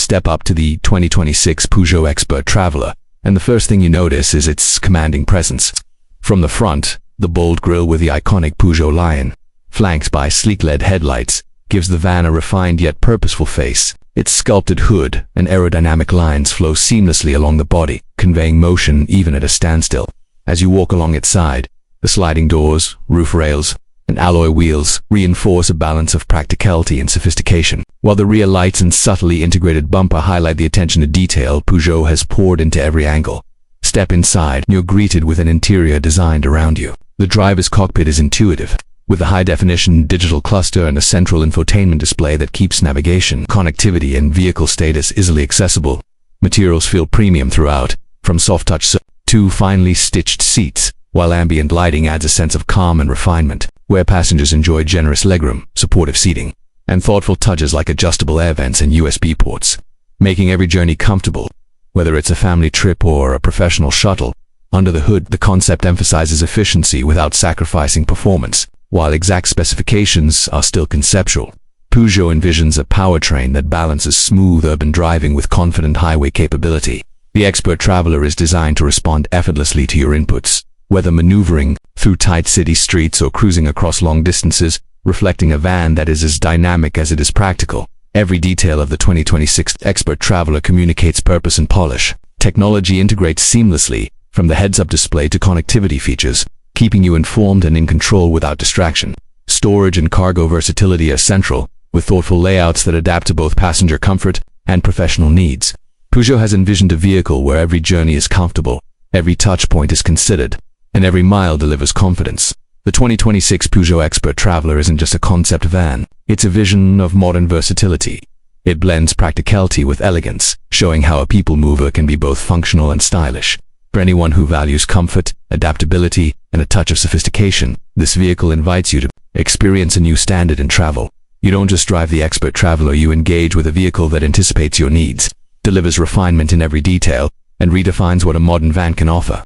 step up to the 2026 Peugeot Expert Traveller, and the first thing you notice is its commanding presence. From the front, the bold grille with the iconic Peugeot lion, flanked by sleek LED headlights, gives the van a refined yet purposeful face. Its sculpted hood and aerodynamic lines flow seamlessly along the body, conveying motion even at a standstill. As you walk along its side, the sliding doors, roof rails, and alloy wheels reinforce a balance of practicality and sophistication, while the rear lights and subtly integrated bumper highlight the attention to detail Peugeot has poured into every angle. Step inside, and you're greeted with an interior designed around you. The driver's cockpit is intuitive, with a high-definition digital cluster and a central infotainment display that keeps navigation, connectivity, and vehicle status easily accessible. Materials feel premium throughout, from soft-touch to finely stitched seats, while ambient lighting adds a sense of calm and refinement, where passengers enjoy generous legroom, supportive seating, and thoughtful touches like adjustable air vents and USB ports, making every journey comfortable. Whether it's a family trip or a professional shuttle, under the hood, the concept emphasizes efficiency without sacrificing performance. While exact specifications are still conceptual, Peugeot envisions a powertrain that balances smooth urban driving with confident highway capability. The Expert Traveller is designed to respond effortlessly to your inputs, whether maneuvering through tight city streets or cruising across long distances, reflecting a van that is as dynamic as it is practical. Every detail of the 2026 Expert Traveller communicates purpose and polish. Technology integrates seamlessly, from the heads-up display to connectivity features, keeping you informed and in control without distraction. Storage and cargo versatility are central, with thoughtful layouts that adapt to both passenger comfort and professional needs. Peugeot has envisioned a vehicle where every journey is comfortable, every touch point is considered, and every mile delivers confidence. The 2026 Peugeot Expert Traveller isn't just a concept van, it's a vision of modern versatility. It blends practicality with elegance, showing how a people mover can be both functional and stylish. For anyone who values comfort, adaptability, and a touch of sophistication, this vehicle invites you to experience a new standard in travel. You don't just drive the Expert Traveller, you engage with a vehicle that anticipates your needs, delivers refinement in every detail, and redefines what a modern van can offer.